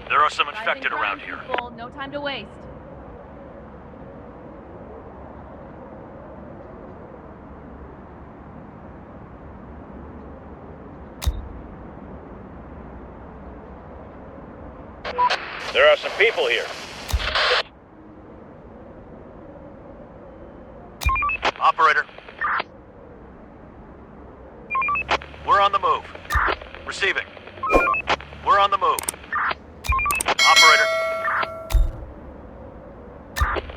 There are some infected around here. People. No time to waste. There are some people here. Operator. We're on the move. Receiving. We're on the move. Operator.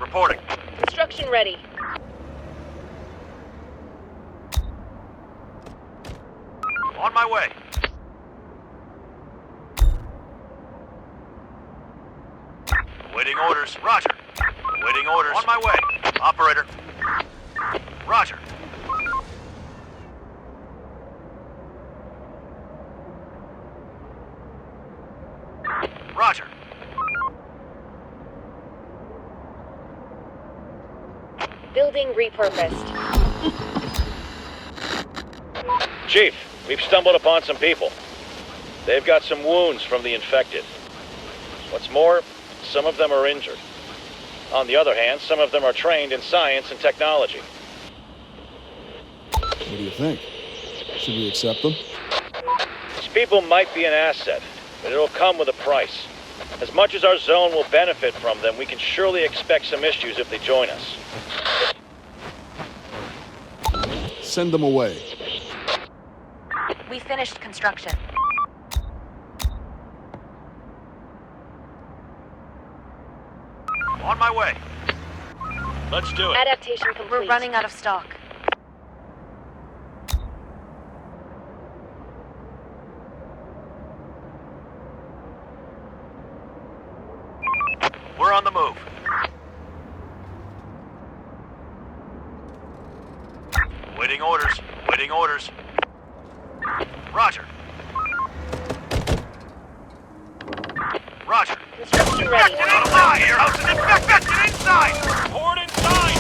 Reporting. Construction ready. On my way. Waiting orders. Roger. Waiting orders. On my way. Operator. Roger. Roger. Building repurposed. Chief, we've stumbled upon some people. They've got some wounds from the infected. What's more, some of them are injured. On the other hand, some of them are trained in science and technology. What do you think? Should we accept them? These people might be an asset, but it'll come with a price. As much as our zone will benefit from them, we can surely expect some issues if they join us. Send them away. We finished construction. On my way. Let's do it. Adaptation complete. We're running out of stock. We're on the move. Waiting orders. Waiting orders. Roger. Roger. Construction ready. Infected inside! House is infected inside! Horde inside!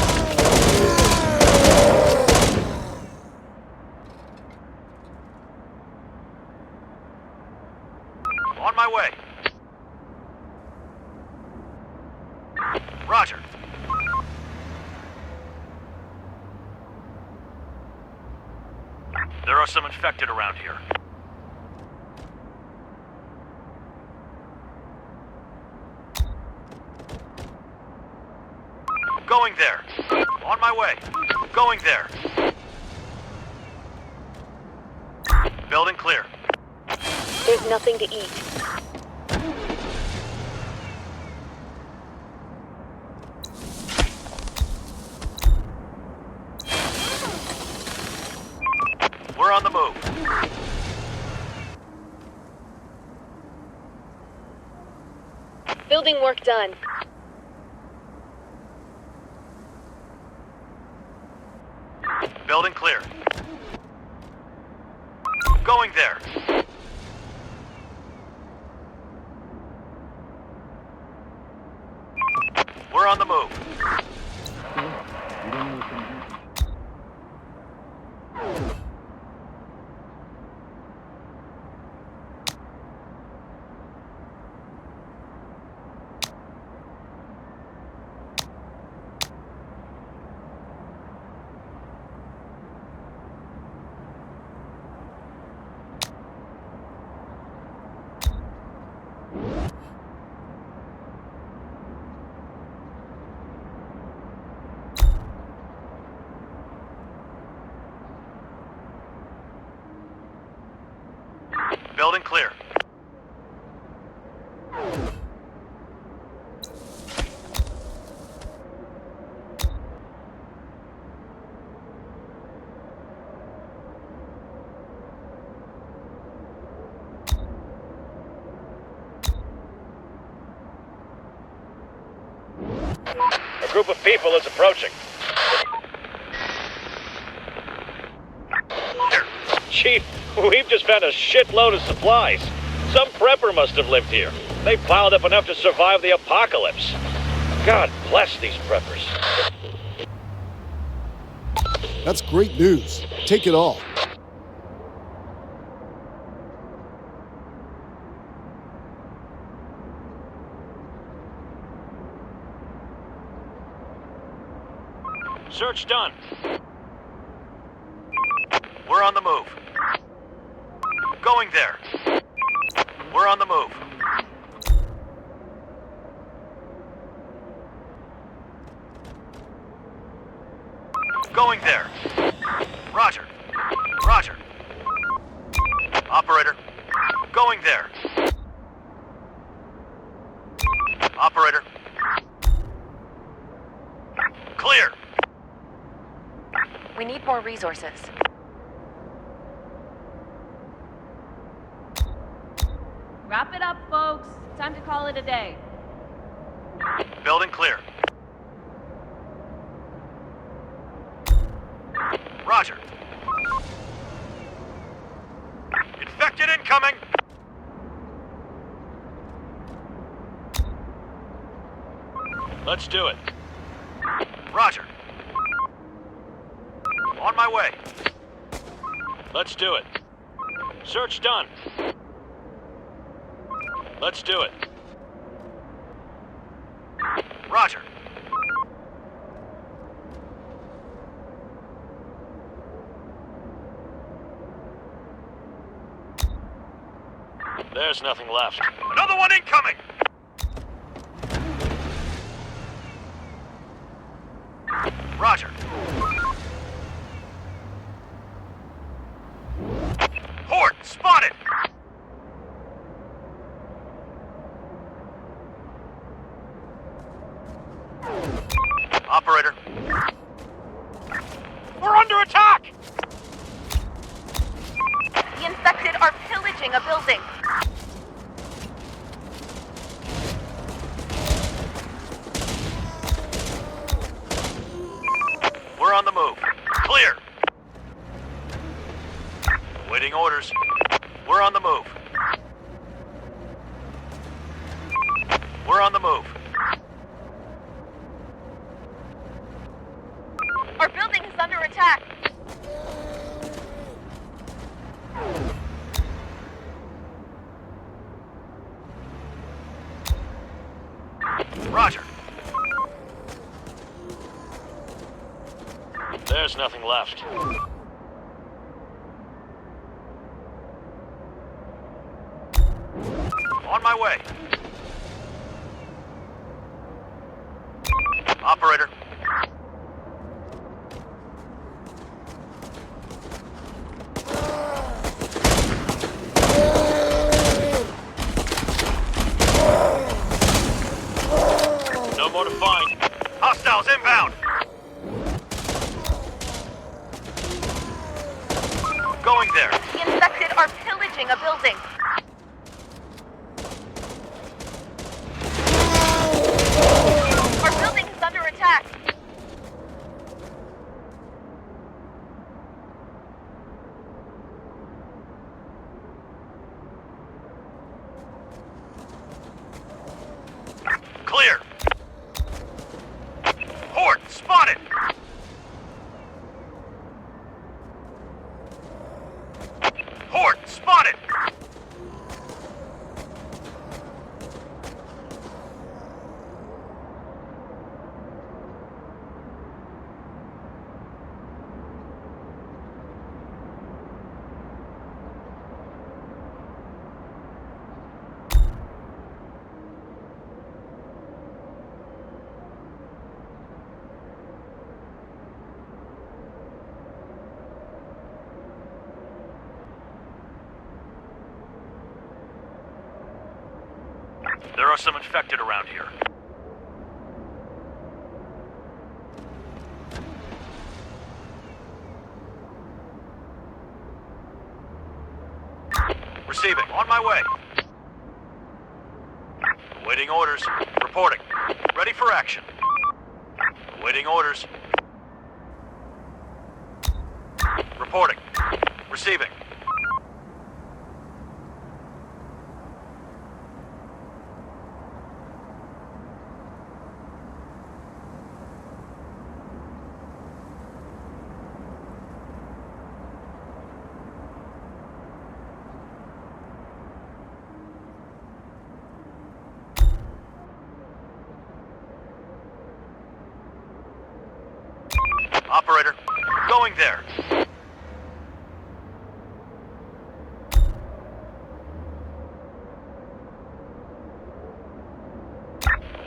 On my way. Roger. There are some infected around here. Going there. On my way. Going there. Building clear. There's nothing to eat. We're on the move. Building work done. Building clear. Going there. We're on the move. Building clear. A group of people is approaching. Here. Chief, we've just found a shitload of supplies. Some prepper must have lived here. They piled up enough to survive the apocalypse. God bless these preppers. That's great news. Take it all. Search done. We're on the move. Going there. We're on the move. Going there. Roger. Roger. Operator. Going there. Operator. Clear. We need more resources. Wrap it up, folks. Time to call it a day. Building clear. Roger. Infected incoming! Let's do it. Roger. On my way. Let's do it. Search done. Let's do it. Roger. There's nothing left. Another one incoming! Roger. Horde spotted! Operator. We're under attack! The infected are pillaging a building. We're on the move. Clear. Waiting orders. We're on the move. We're on the move. Our building is under attack. Roger. There's nothing left. On my way. Operator. No more to find. Hostiles inbound. Going there. The infected are pillaging a building. Our building is under attack. Clear. Horde spotted. Horde spotted. There are some infected around here. Receiving. On my way. Waiting orders. Reporting. Ready for action. Waiting orders. Reporting. Receiving. Operator, going there.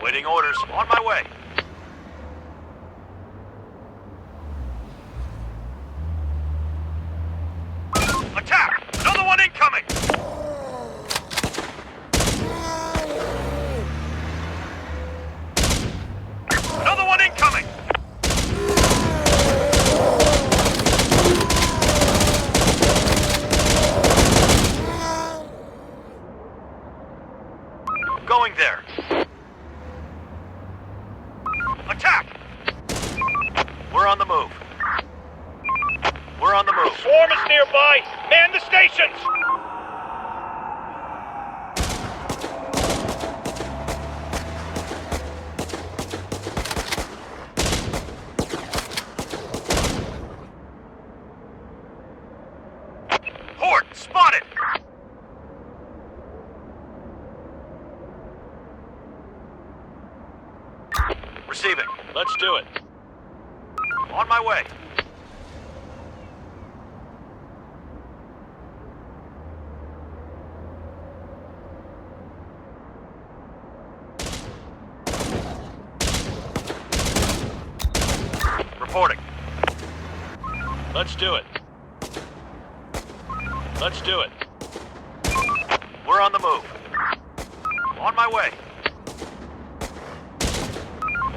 Waiting orders. On my way. Attack! Another one incoming! Another one incoming! Going there. Attack! We're on the move. We're on the move. Swarm is nearby! Man the stations! Horde spotted! Receiving. Let's do it. On my way. Reporting. Let's do it. Let's do it. We're on the move. On my way.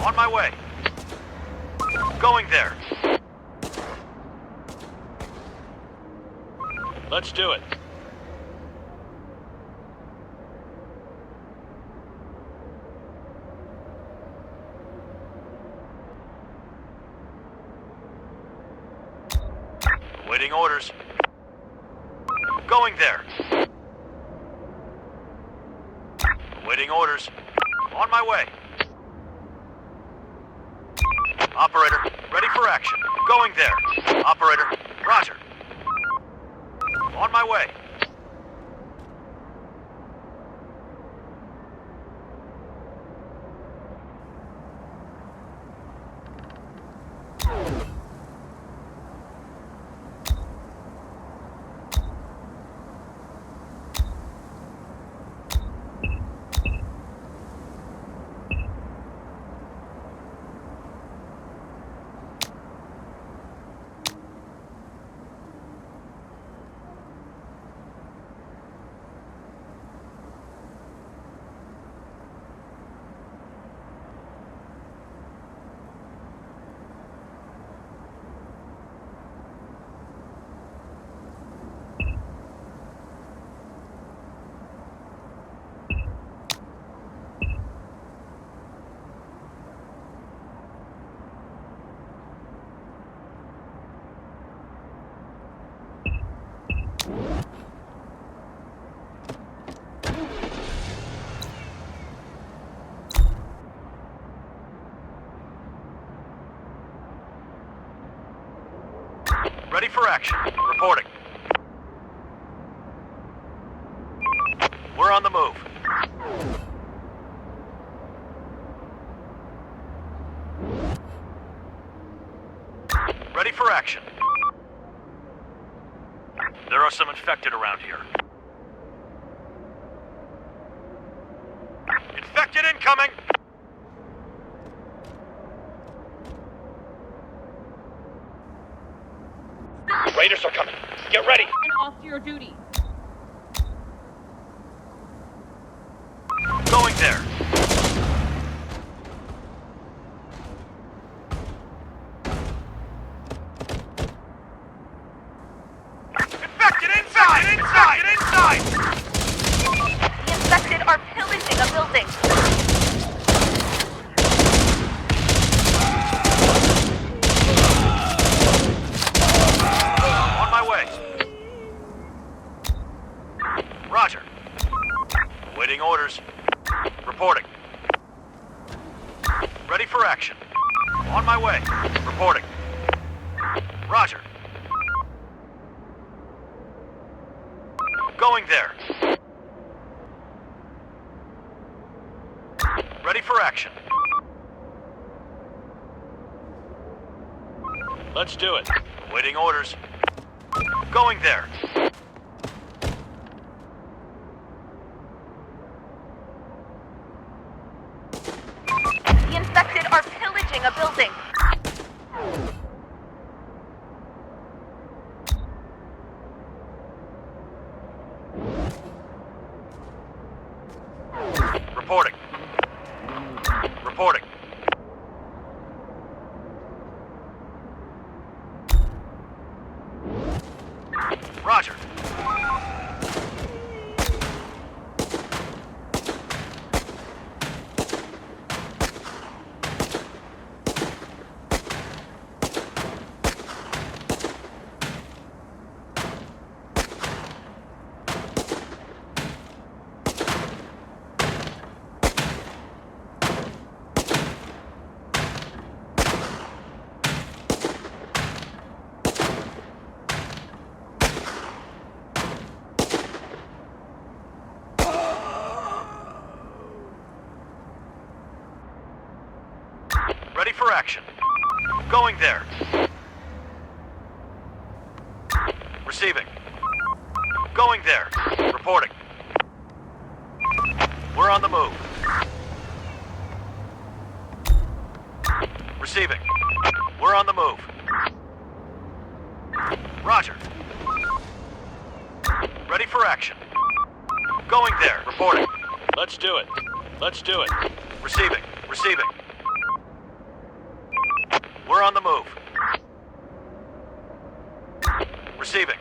On my way. Going there. Let's do it. Waiting orders. Going there. Waiting orders. On my way. Operator, ready for action. Going there. Operator, roger. On my way. Ready for action. Reporting. We're on the move. Ready for action. There are some infected around here. Infected incoming! Raiders are coming. Get ready. And off to your duty. Going there. Infected inside! Inside! Inside! The infected are pillaging a building. On my way. Roger. Waiting orders. Reporting. Ready for action. On my way. Reporting. Roger. Going there. Ready for action. Let's do it. Waiting orders. Going there. The infected are pillaging a building. Reporting. Reporting. Roger. Ready for action. Going there. Receiving. Going there. Reporting. We're on the move. Receiving. We're on the move. Roger. Ready for action. Going there. Reporting. Let's do it. Let's do it. Receiving. Receiving. We're on the move. Receiving.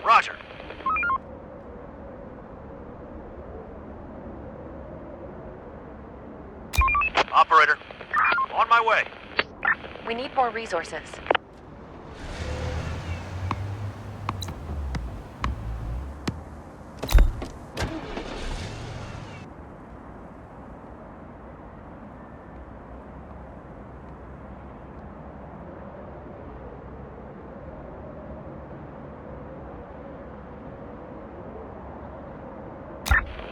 Roger. Operator, on my way. We need more resources.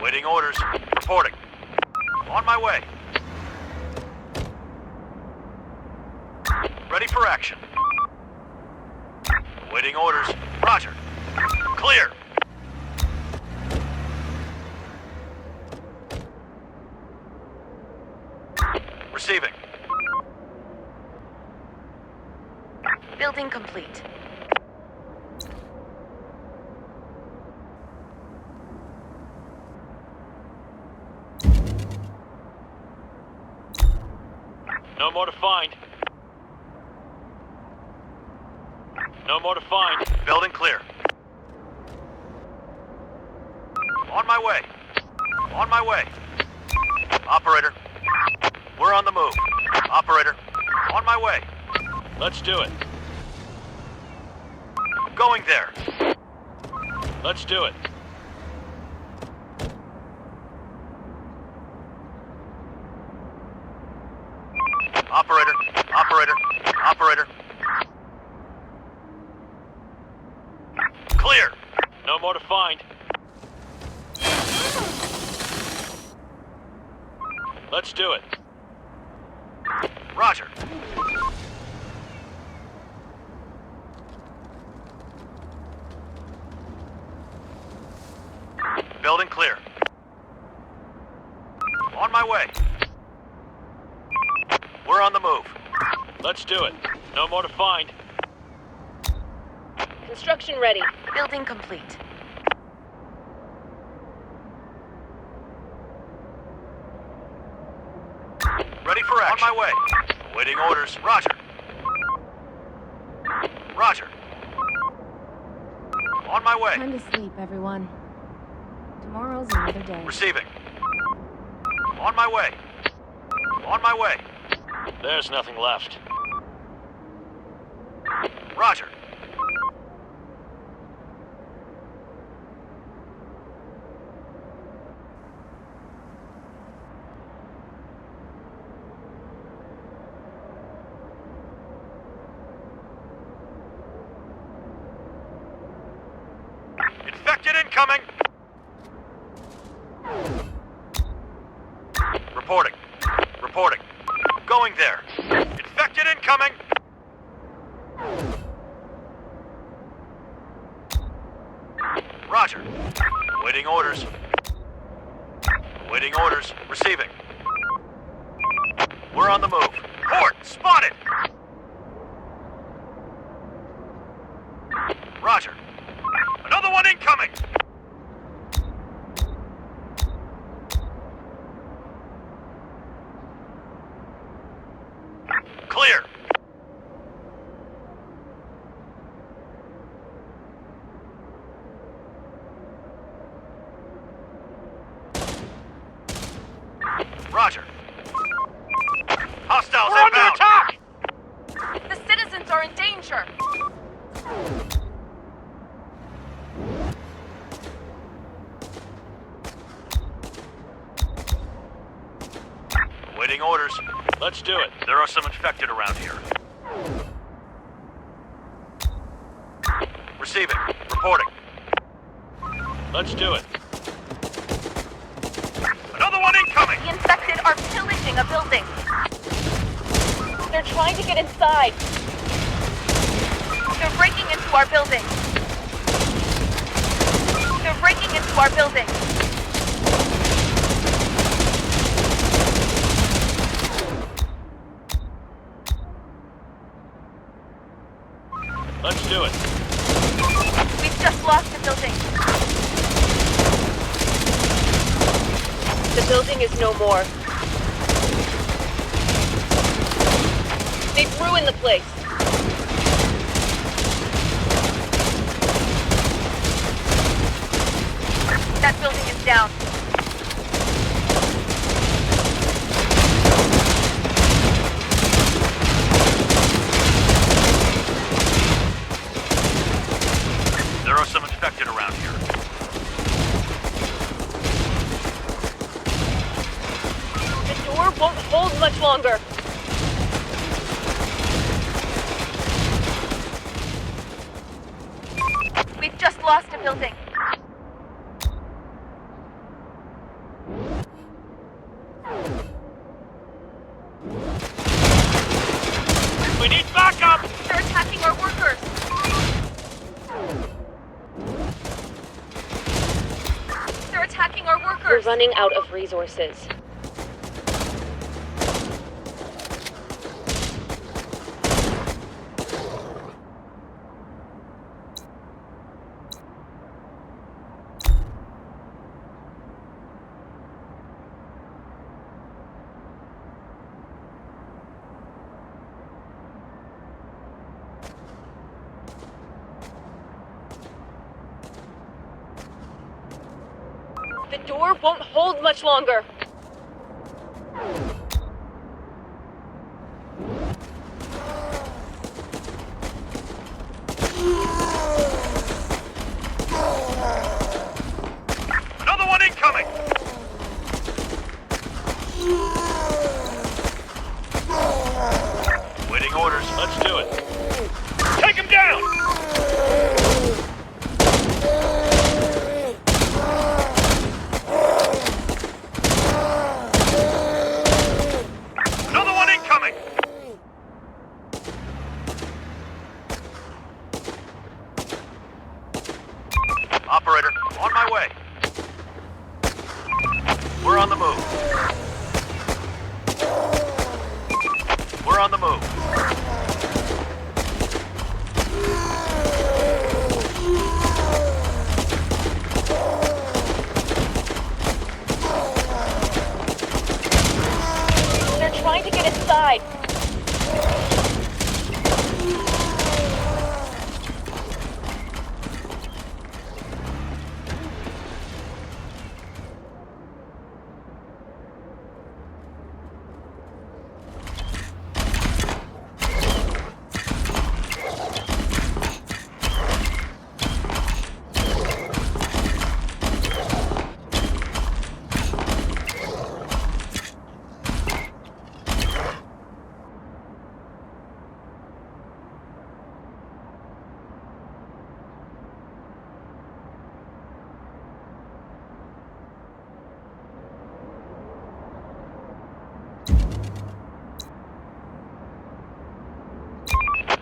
Waiting orders. Reporting. On my way. Ready for action. Waiting orders. Roger. Clear. Receiving. Building complete. No more to find. No more to find. Building clear. On my way. On my way. Operator. We're on the move. Operator. On my way. Let's do it. Going there. Let's do it. Operator. Operator. Operator. Clear. No more to find. Let's do it. Roger. Building clear. On my way. We're on the move. Let's do it. No more to find. Construction ready. Building complete. Ready for action. On my way. Waiting orders. Roger. Roger. On my way. Time to sleep, everyone. Tomorrow's another day. Receiving. On my way. On my way. There's nothing left. Roger. Infected incoming! Reporting. Reporting. Going there. Waiting orders. Waiting orders. Receiving. We're on the move. Port spotted! Roger. Another one incoming! Clear. Roger. Hostiles We're inbound. under attack! The citizens are in danger. Waiting orders. Let's do it. There are some infected around here. Receiving. Reporting. Let's do it. Another one incoming! The infected are pillaging a building. They're trying to get inside. They're breaking into our building. They're breaking into our building. Let's do it. We've just lost the building. The building is no more. They've ruined the place. That building is down. There are some infected around here. The door won't hold much longer. We've just lost a building. We need backup! They're attacking our workers. They're attacking our We're workers. running out of resources. The door won't hold much longer. Another one incoming! Waiting orders. Let's do it. Take him down! Another one incoming! Operator, on my way. We're on the move. We're on the move. They're trying to get inside.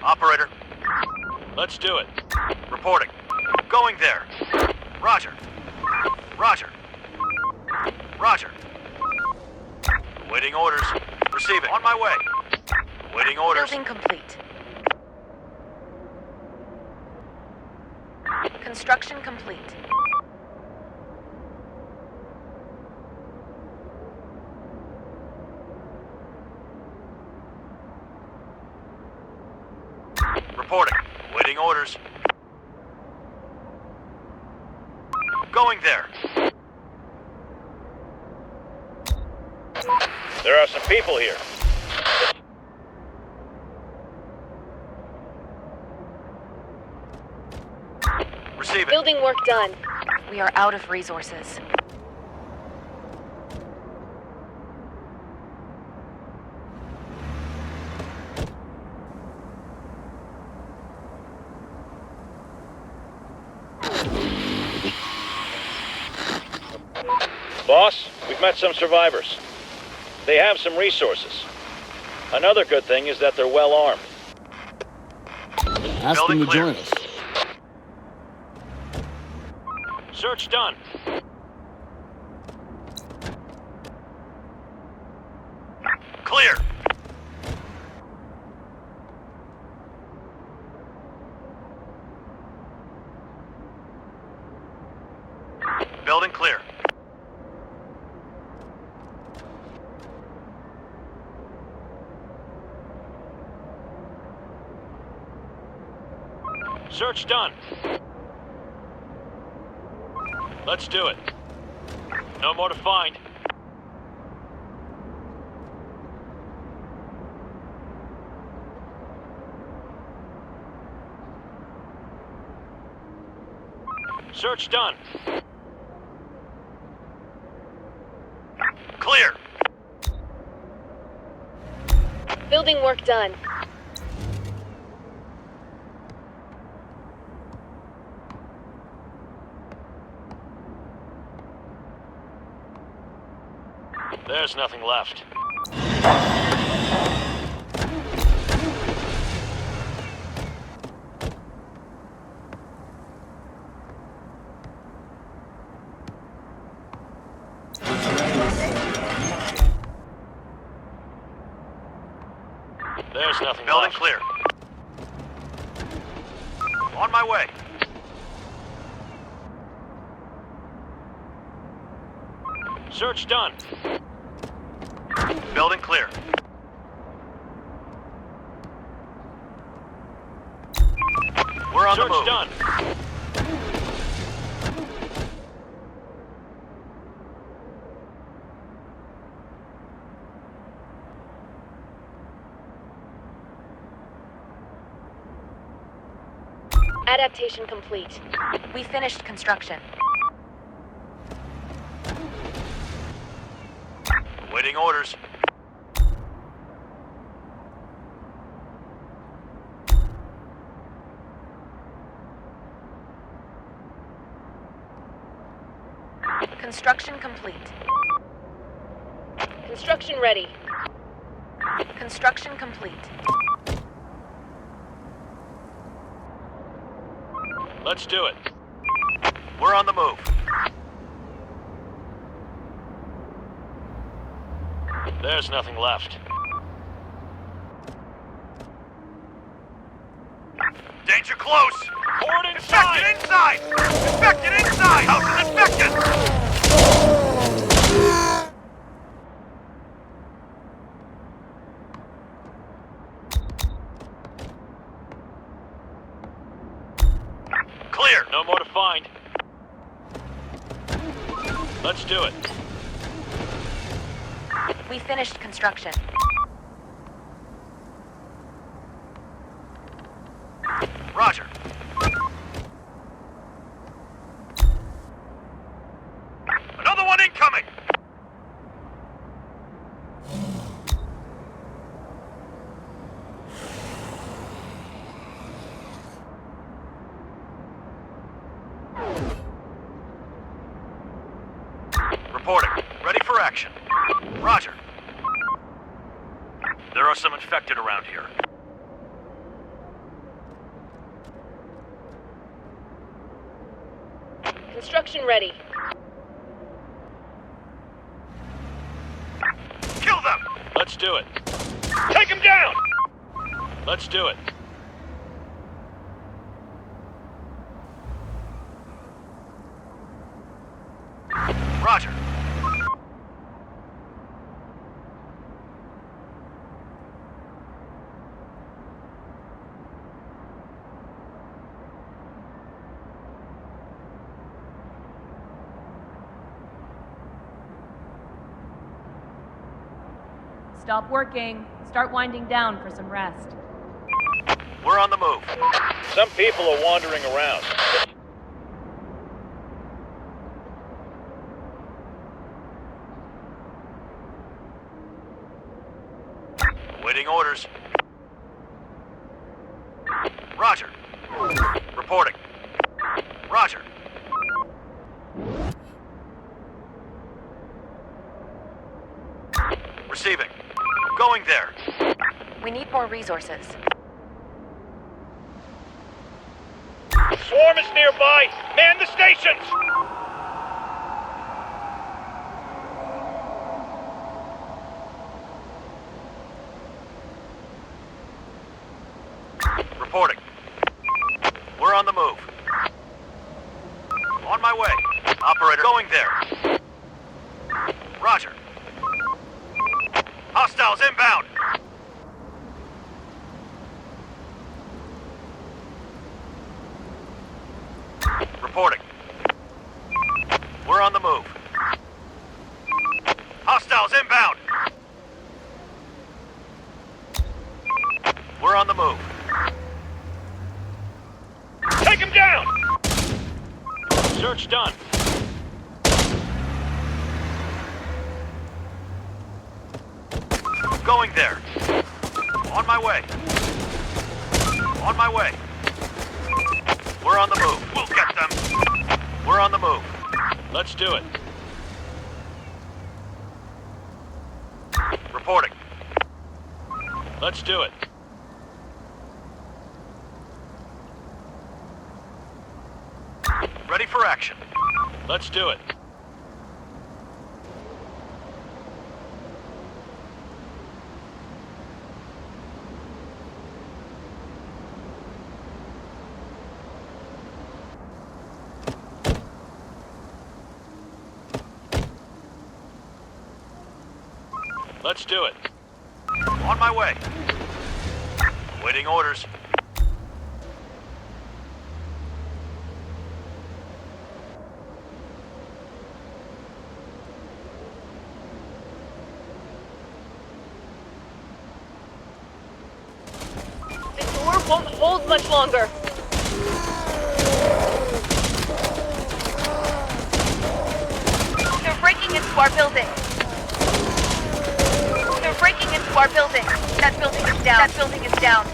Operator, let's do it. Reporting. Going there. Roger. Roger. Roger. Waiting orders. Receiving. On my way. Waiting orders. Building complete. Construction complete. Reporting. Waiting orders. Going there. There are some people here. Receiving. Building work done. We are out of resources. Boss, we've met some survivors. They have some resources. Another good thing is that they're well armed. Ask them to join us. Search done. Clear. Building clear. Search done. Let's do it. No more to find. Search done. Clear. Building work done. There's nothing left. There's nothing Building left. clear. On my way. Search done. Building clear. We're on the Search move. done. Adaptation complete. We finished construction. Waiting orders. Construction complete. Construction ready. Construction complete. Let's do it. We're on the move. There's nothing left. Danger close. Horde inside! Infected inside! Infected inside! House is infected! Clear. No more to find. Let's do it. We finished construction. Roger. Another one incoming! Reporting. Ready for action. Roger. There are some infected around here. Construction ready. Kill them! Let's do it. Take him down! Let's do it. Roger. Stop working. Start winding down for some rest. We're on the move. Some people are wandering around. Waiting orders. Roger. Reporting. Roger. Receiving. Going there. We need more resources. Swarm is nearby! Man the stations! Reporting. We're on the move. On my way. Operator going there. Roger. Hostiles inbound. Reporting. We're on the move. Hostiles inbound. We're on the move. Take him down! Search done. Going there. On my way. On my way. We're on the move. We'll get them. We're on the move. Let's do it. Reporting. Let's do it. Ready for action. Let's do it. Let's do it. On my way. Waiting orders. The door won't hold much longer. They're breaking into our building. They're breaking into our building. That building is down. That building is down.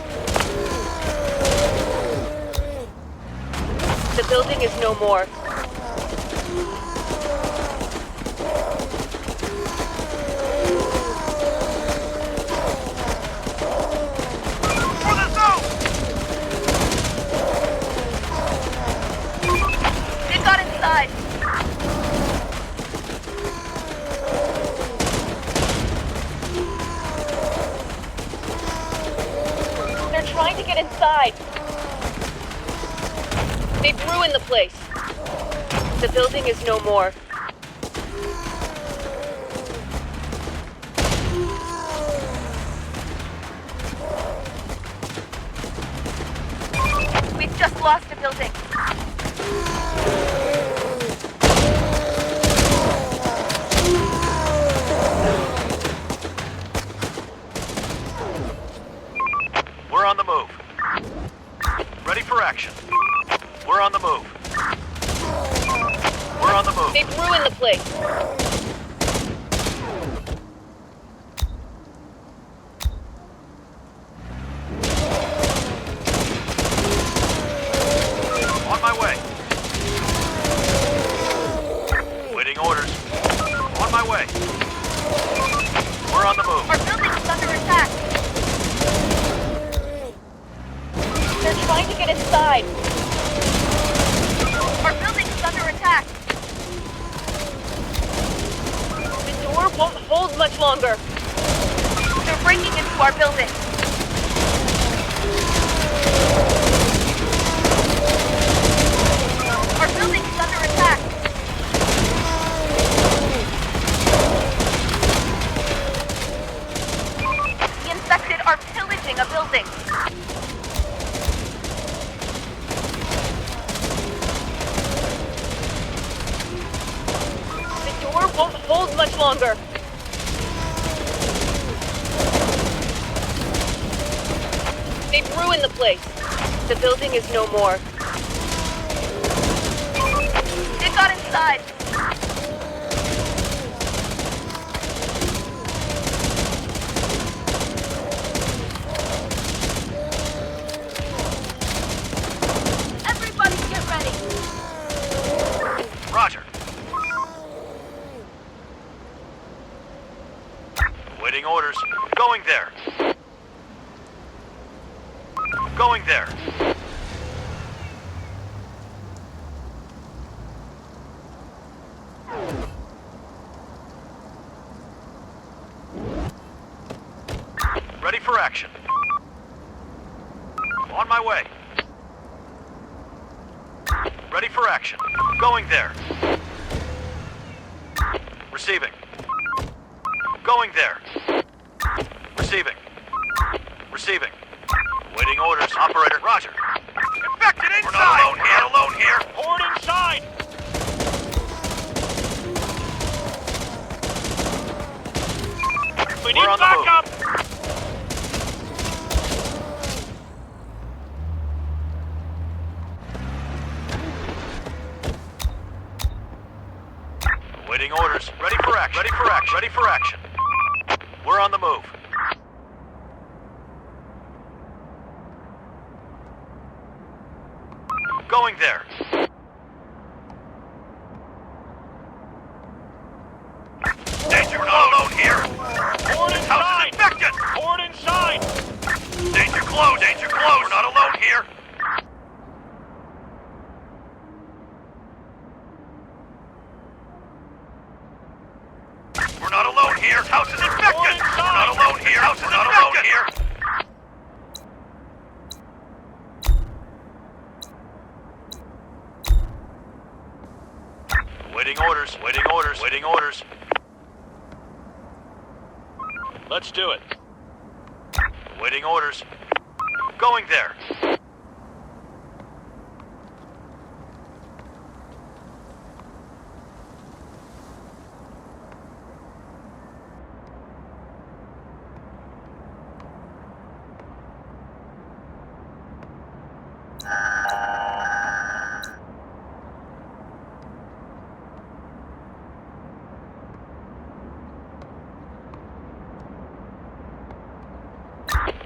The building is no more. For the zone! They got inside. They're trying to get inside. They've ruined the place. The building is no more. We've just lost a building. We're on the move. Ready for action. We're on the move. We're on the move. They've ruined the place. On my way. Waiting orders. On my way. We're on the move. Our building is under attack. They're trying to get inside. Our building is under attack. attack! The door won't hold much longer. They're breaking into our building. Our building's under attack. The infected are pillaging a building. The door won't hold much longer. They've ruined the place. The building is no more. They got inside. Everybody get ready. Roger. Waiting orders. Going there. Going there. Ready for action. On my way. Ready for action. Going there. Receiving. Going there. Receiving. Receiving. Waiting orders. Operator. Roger. Infected inside! We're not alone here. Not alone here. Horde inside! We need backup! Waiting orders. Ready for action. Ready for action. Ready for action. We're on the move. Going there. Danger, we're not alone here. Horde inside. Infected. Horde inside. Danger close. Danger close. We're not alone here. We're not alone here. House is infected. We're not alone here. House is not alone here. Waiting orders. Waiting orders. Waiting orders. Let's do it. Waiting orders. Going there.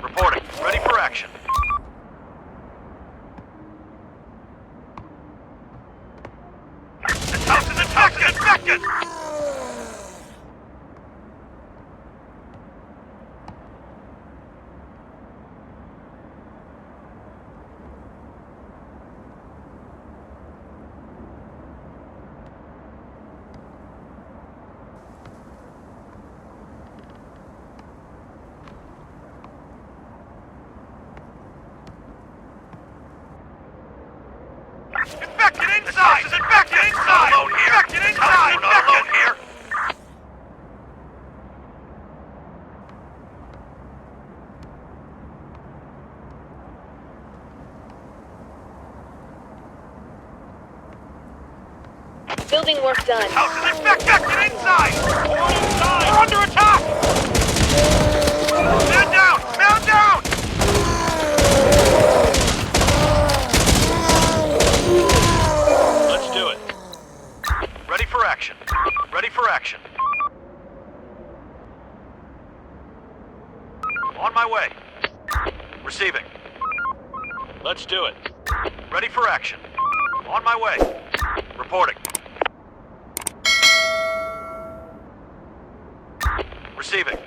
Reporting. Ready for action. This house is infected! Infected! Infected inside! This is infected inside! Not alone here! Infected inside! We're not alone here! Building work done. House is infected inside! Horde inside! We're under attack! Man down! Man down! Let's do it. Ready for action. Ready for action. On my way. Receiving. Let's do it. Ready for action. On my way. Reporting. Receiving.